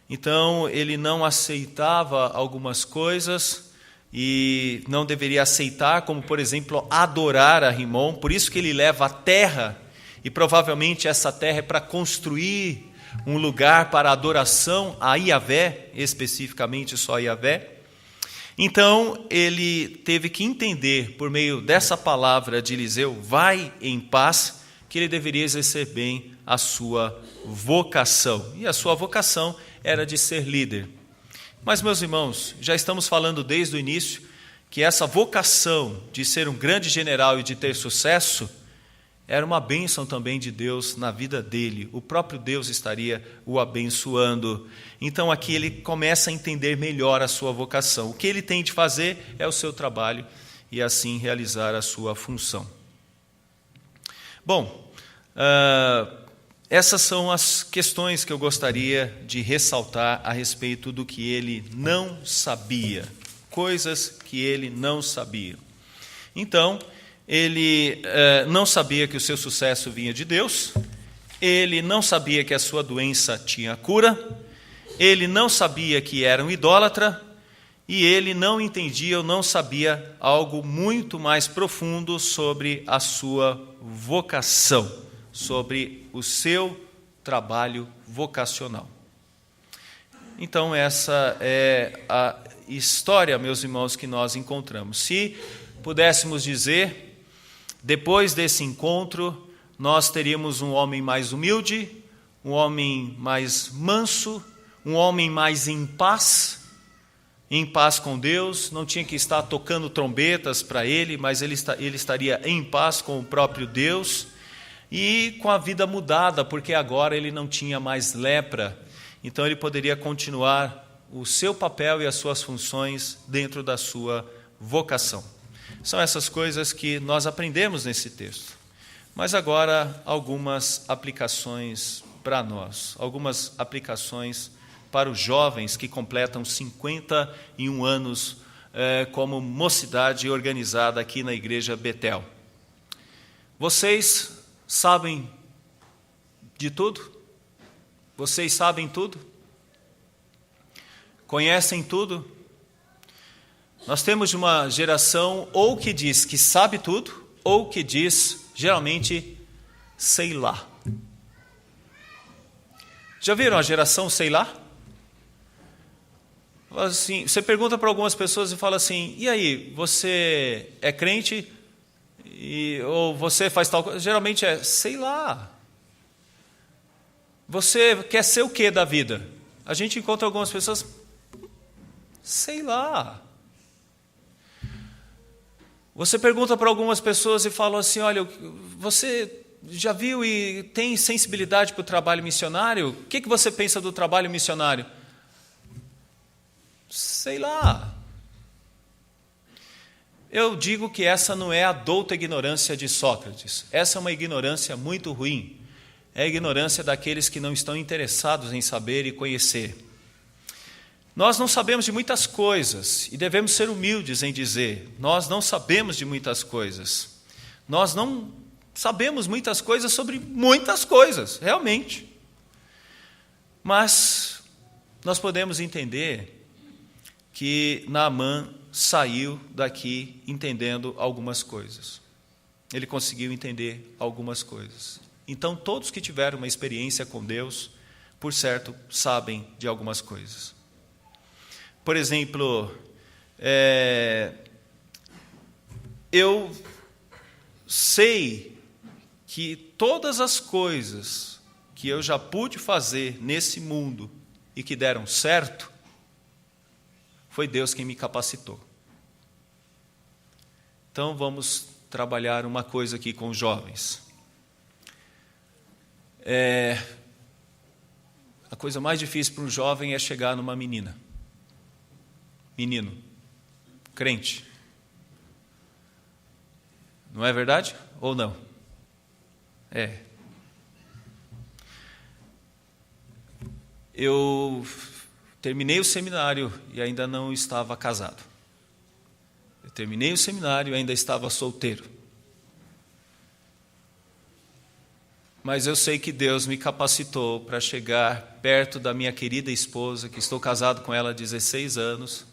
Então, ele não aceitava algumas coisas e não deveria aceitar, como, por exemplo, adorar a Rimom. Por isso que ele leva a terra, e provavelmente essa terra é para construir um lugar para adoração a Iavé, especificamente só a Iavé. Então, ele teve que entender, por meio dessa palavra de Eliseu, vai em paz, que ele deveria exercer bem a sua vocação. E a sua vocação era de ser líder. Mas, meus irmãos, já estamos falando desde o início que essa vocação de ser um grande general e de ter sucesso era uma bênção também de Deus na vida dele. O próprio Deus estaria o abençoando. Então aqui ele começa a entender melhor a sua vocação. O que ele tem de fazer é o seu trabalho e assim realizar a sua função. Bom, essas são as questões que eu gostaria de ressaltar a respeito do que ele não sabia. Coisas que ele não sabia. Então, ele não sabia que o seu sucesso vinha de Deus, ele não sabia que a sua doença tinha cura, ele não sabia que era um idólatra, e ele não entendia ou não sabia algo muito mais profundo sobre a sua vocação, sobre o seu trabalho vocacional. Então, essa é a história, meus irmãos, que nós encontramos. Se pudéssemos dizer, depois desse encontro, nós teríamos um homem mais humilde, um homem mais manso, um homem mais em paz com Deus, não tinha que estar tocando trombetas para ele, mas ele estaria em paz com o próprio Deus e com a vida mudada, porque agora ele não tinha mais lepra, então ele poderia continuar o seu papel e as suas funções dentro da sua vocação. São essas coisas que nós aprendemos nesse texto. Mas agora algumas aplicações para nós, algumas aplicações para os jovens que completam 51 anos como mocidade organizada aqui na Igreja Betel. Vocês sabem de tudo? Vocês sabem tudo? Conhecem tudo? Nós temos uma geração ou que diz que sabe tudo, ou que diz, geralmente, sei lá. Já viram a geração sei lá? Assim, você pergunta para algumas pessoas e fala assim, e aí, você é crente? Ou você faz tal coisa? Geralmente é, sei lá. Você quer ser o que da vida? A gente encontra algumas pessoas, sei lá. Você pergunta para algumas pessoas e fala assim, olha, você já viu e tem sensibilidade para o trabalho missionário? O que você pensa do trabalho missionário? Sei lá. Eu digo que essa não é a douta ignorância de Sócrates. Essa é uma ignorância muito ruim. É a ignorância daqueles que não estão interessados em saber e conhecer. Nós não sabemos de muitas coisas e devemos ser humildes em dizer, nós não sabemos de muitas coisas. Nós não sabemos muitas coisas sobre muitas coisas, realmente. Mas nós podemos entender que Naamã saiu daqui entendendo algumas coisas. Ele conseguiu entender algumas coisas. Então, todos que tiveram uma experiência com Deus, por certo, sabem de algumas coisas. Por exemplo, eu sei que todas as coisas que eu já pude fazer nesse mundo e que deram certo, foi Deus quem me capacitou. Então vamos trabalhar uma coisa aqui com os jovens. A coisa mais difícil para um jovem é chegar numa menino, crente. Não é verdade? Ou não? Eu terminei o seminário e ainda não estava casado. Eu terminei o seminário e ainda estava solteiro. Mas eu sei que Deus me capacitou para chegar perto da minha querida esposa, que estou casado com ela há 16 anos,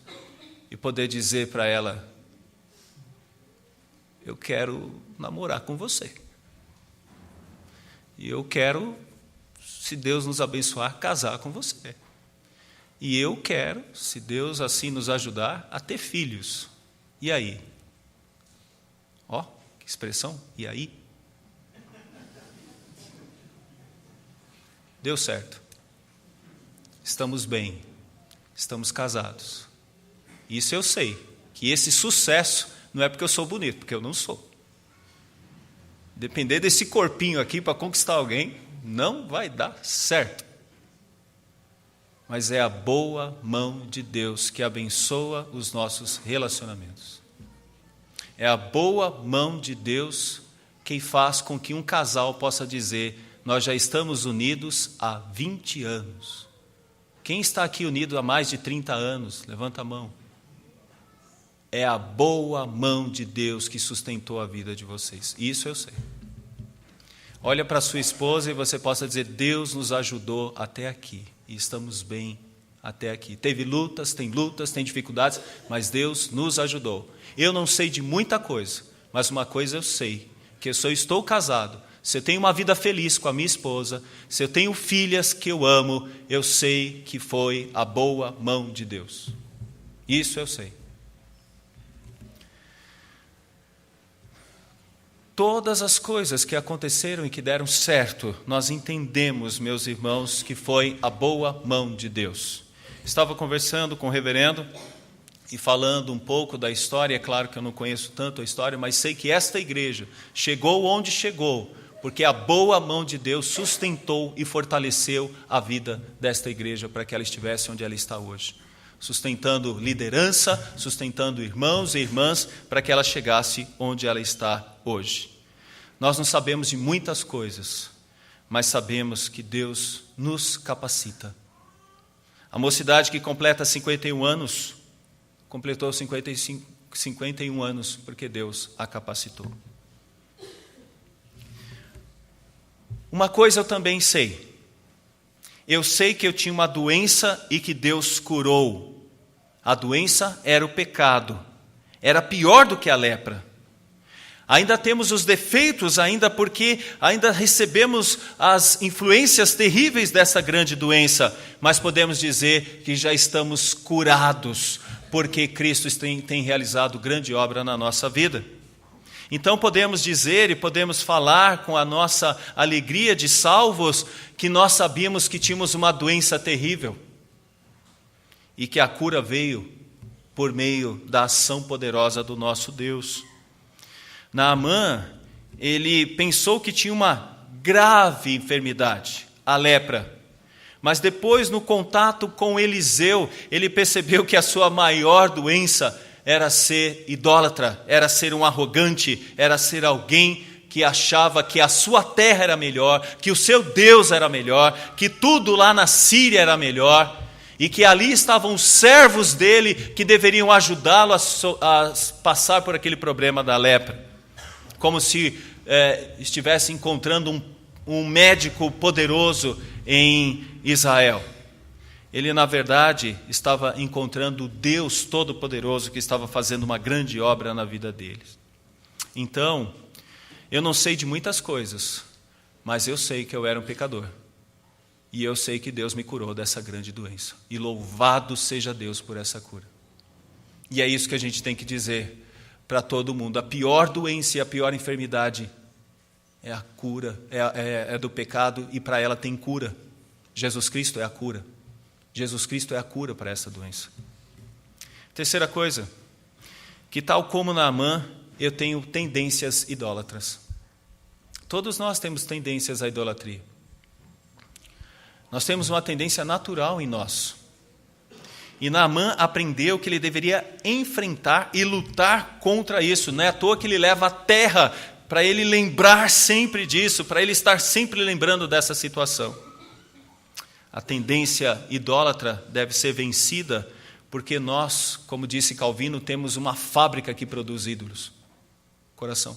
e poder dizer para ela, eu quero namorar com você. E eu quero, se Deus nos abençoar, casar com você. E eu quero, se Deus assim nos ajudar, a ter filhos. E aí? Ó, que expressão, e aí? Deu certo. Estamos bem. Estamos casados. Isso eu sei, que esse sucesso não é porque eu sou bonito, porque eu não sou. Depender desse corpinho aqui para conquistar alguém, não vai dar certo. Mas é a boa mão de Deus que abençoa os nossos relacionamentos. É a boa mão de Deus que faz com que um casal possa dizer, nós já estamos unidos há 20 anos. Quem está aqui unido há mais de 30 anos? Levanta a mão. É a boa mão de Deus que sustentou a vida de vocês. Isso eu sei. Olha para sua esposa e você possa dizer, Deus nos ajudou até aqui. E estamos bem até aqui. Teve lutas, tem dificuldades, mas Deus nos ajudou. Eu não sei de muita coisa, mas uma coisa eu sei, que se eu estou casado, se eu tenho uma vida feliz com a minha esposa, se eu tenho filhas que eu amo, eu sei que foi a boa mão de Deus. Isso eu sei. Todas as coisas que aconteceram e que deram certo, nós entendemos, meus irmãos, que foi a boa mão de Deus. Estava conversando com o reverendo e falando um pouco da história. É claro que eu não conheço tanto a história, mas sei que esta igreja chegou onde chegou, porque a boa mão de Deus sustentou e fortaleceu a vida desta igreja para que ela estivesse onde ela está hoje. Sustentando liderança, sustentando irmãos e irmãs para que ela chegasse onde ela está hoje. Nós não sabemos de muitas coisas, mas sabemos que Deus nos capacita. A mocidade que completa 51 anos, completou 51 anos porque Deus a capacitou. Uma coisa eu também sei. Eu sei que eu tinha uma doença e que Deus curou. A doença era o pecado. Era pior do que a lepra. Ainda temos os defeitos, ainda porque ainda recebemos as influências terríveis dessa grande doença. Mas podemos dizer que já estamos curados, porque Cristo tem realizado grande obra na nossa vida. Então podemos dizer e podemos falar com a nossa alegria de salvos que nós sabíamos que tínhamos uma doença terrível e que a cura veio por meio da ação poderosa do nosso Deus. Naamã, ele pensou que tinha uma grave enfermidade, a lepra. Mas depois, no contato com Eliseu, ele percebeu que a sua maior doença era ser idólatra, era ser um arrogante, era ser alguém que achava que a sua terra era melhor, que o seu Deus era melhor, que tudo lá na Síria era melhor, e que ali estavam os servos dele que deveriam ajudá-lo a passar por aquele problema da lepra. Como se estivesse encontrando um médico poderoso em Israel. Ele, na verdade, estava encontrando o Deus Todo-Poderoso que estava fazendo uma grande obra na vida deles. Então, eu não sei de muitas coisas, mas eu sei que eu era um pecador. E eu sei que Deus me curou dessa grande doença. E louvado seja Deus por essa cura. E é isso que a gente tem que dizer para todo mundo. A pior doença e a pior enfermidade é a cura, é do pecado, e para ela tem cura. Jesus Cristo é a cura. Jesus Cristo é a cura para essa doença. Terceira coisa, que tal como Naamã, eu tenho tendências idólatras. Todos nós temos tendências à idolatria. Nós temos uma tendência natural em nós. E Naamã aprendeu que ele deveria enfrentar e lutar contra isso. Não é à toa que ele leva a terra para ele lembrar sempre disso, para ele estar sempre lembrando dessa situação. A tendência idólatra deve ser vencida, porque nós, como disse Calvino, temos uma fábrica que produz ídolos. Coração.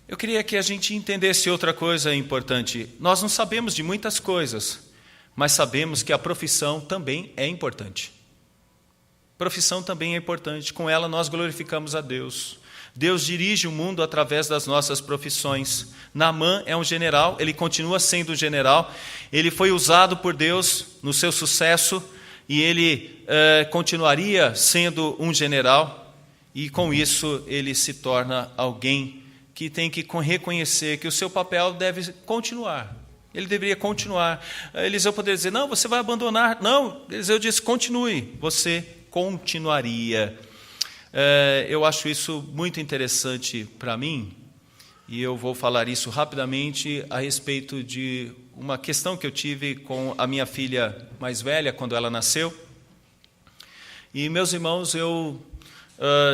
Eu queria que a gente entendesse outra coisa importante. Nós não sabemos de muitas coisas, mas sabemos que a profissão também é importante. Profissão também é importante. Com ela nós glorificamos a Deus. Deus dirige o mundo através das nossas profissões. Naamã é um general, ele continua sendo um general. Ele foi usado por Deus no seu sucesso e ele continuaria sendo um general. E com isso ele se torna alguém que tem que reconhecer que o seu papel deve continuar. Ele deveria continuar. Eliseu poderia dizer, não, você vai abandonar. Não, Eliseu disse, continue. Você continuaria. Eu acho isso muito interessante para mim, e eu vou falar isso rapidamente a respeito de uma questão que eu tive com a minha filha mais velha, quando ela nasceu. E, meus irmãos, eu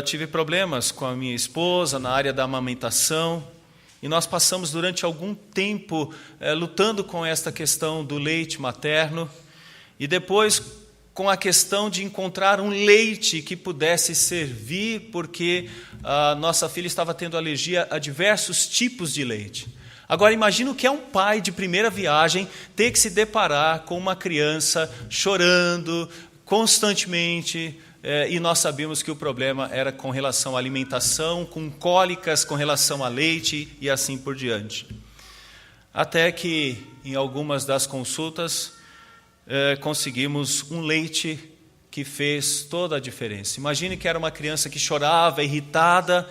tive problemas com a minha esposa na área da amamentação, e nós passamos durante algum tempo lutando com esta questão do leite materno, e depois com a questão de encontrar um leite que pudesse servir, porque a nossa filha estava tendo alergia a diversos tipos de leite. Agora, imagina o que é um pai de primeira viagem ter que se deparar com uma criança chorando constantemente, e nós sabíamos que o problema era com relação à alimentação, com cólicas com relação a leite e assim por diante. Até que, em algumas das consultas, conseguimos um leite que fez toda a diferença. Imagine que era uma criança que chorava, irritada,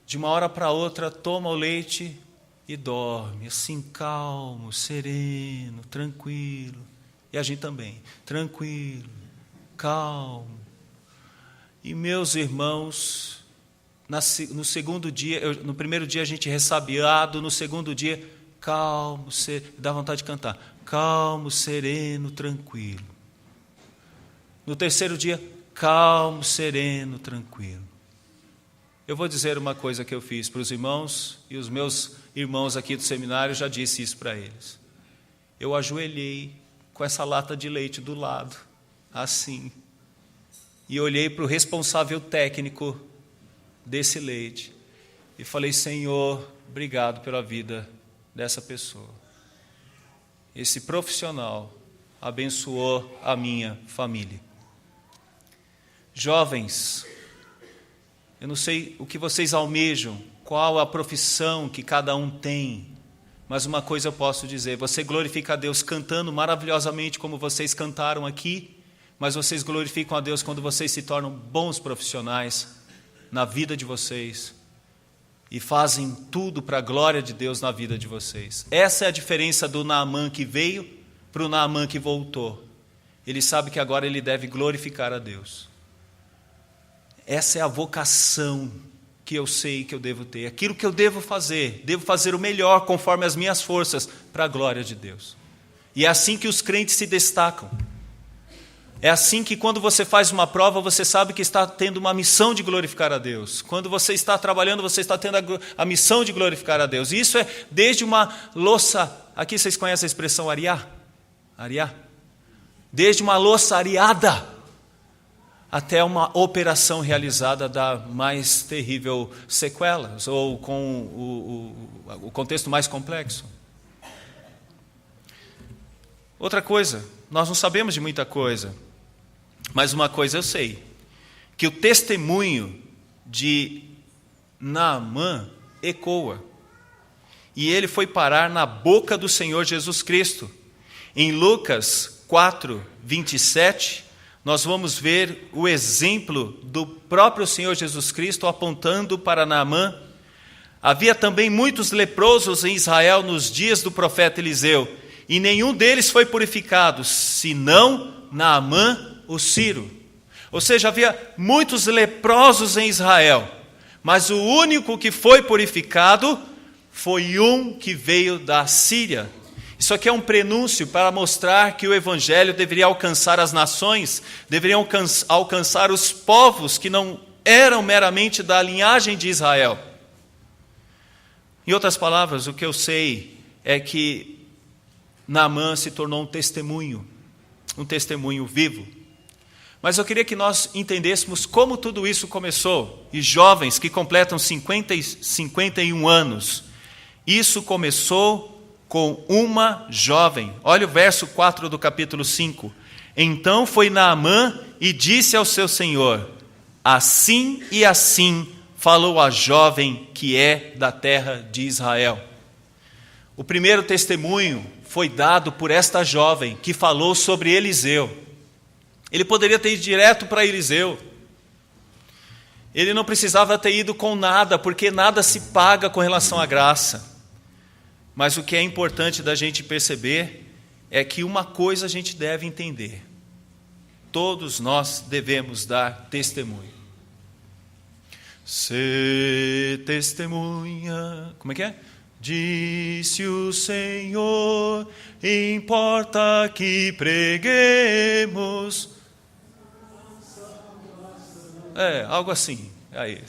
de uma hora para outra toma o leite e dorme, assim calmo, sereno, tranquilo. E a gente também, tranquilo, calmo. E meus irmãos, no segundo dia, no primeiro dia a gente ressabiado, no segundo dia, calmo, dá vontade de cantar. Calmo, sereno, tranquilo. No terceiro dia, calmo, sereno, tranquilo. Eu vou dizer uma coisa que eu fiz para os irmãos, e os meus irmãos aqui do seminário, já disse isso para eles. Eu ajoelhei com essa lata de leite do lado, assim, e olhei para o responsável técnico desse leite, e falei, Senhor, obrigado pela vida dessa pessoa. Esse profissional abençoou a minha família. Jovens, eu não sei o que vocês almejam, qual a profissão que cada um tem, mas uma coisa eu posso dizer, você glorifica a Deus cantando maravilhosamente como vocês cantaram aqui, mas vocês glorificam a Deus quando vocês se tornam bons profissionais na vida de vocês, e fazem tudo para a glória de Deus na vida de vocês. Essa é a diferença do Naamã que veio para o Naamã que voltou. Ele sabe que agora ele deve glorificar a Deus. Essa é a vocação que eu sei que eu devo ter. Aquilo que eu devo fazer o melhor conforme as minhas forças, para a glória de Deus. E é assim que os crentes se destacam. É assim que quando você faz uma prova, você sabe que está tendo uma missão de glorificar a Deus. Quando você está trabalhando, você está tendo a missão de glorificar a Deus. E isso é desde uma louça, aqui vocês conhecem a expressão arear? Arear? Desde uma louça areada, até uma operação realizada da mais terrível sequelas, ou com o contexto mais complexo. Outra coisa, nós não sabemos de muita coisa, mas uma coisa eu sei, que o testemunho de Naamã ecoa, e ele foi parar na boca do Senhor Jesus Cristo. Em Lucas 4, 27, nós vamos ver o exemplo do próprio Senhor Jesus Cristo apontando para Naamã. Havia também muitos leprosos em Israel nos dias do profeta Eliseu, e nenhum deles foi purificado, senão Naamã, o sírio. Ou seja, havia muitos leprosos em Israel, mas o único que foi purificado foi um que veio da Síria. Isso aqui é um prenúncio para mostrar que o Evangelho deveria alcançar as nações, deveria alcançar os povos que não eram meramente da linhagem de Israel. Em outras palavras, o que eu sei é que Naamã se tornou um testemunho vivo. Mas eu queria que nós entendêssemos como tudo isso começou. E jovens que completam 50 e 51 anos, isso começou com uma jovem. Olha o verso 4 do capítulo 5. Então foi Naamã e disse ao seu senhor: assim e assim falou a jovem que é da terra de Israel. O primeiro testemunho foi dado por esta jovem que falou sobre Eliseu. Ele poderia ter ido direto para Eliseu. Ele não precisava ter ido com nada, porque nada se paga com relação à graça. Mas o que é importante da gente perceber é que uma coisa a gente deve entender: todos nós devemos dar testemunho. Sê testemunha, como é que é? Disse o Senhor, importa que preguemos. Algo assim. Aí.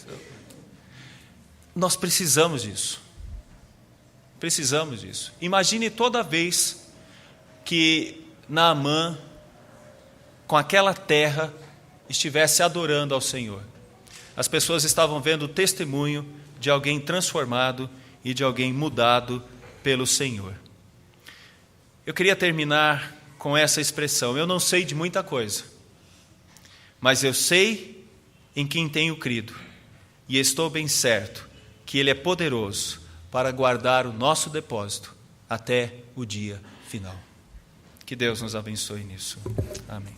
Nós precisamos disso. Precisamos disso. Imagine toda vez que Naamã, com aquela terra, estivesse adorando ao Senhor. As pessoas estavam vendo o testemunho de alguém transformado e de alguém mudado pelo Senhor. Eu queria terminar com essa expressão: eu não sei de muita coisa, mas eu sei em quem tenho crido, e estou bem certo que Ele é poderoso para guardar o nosso depósito até o dia final. Que Deus nos abençoe nisso. Amém.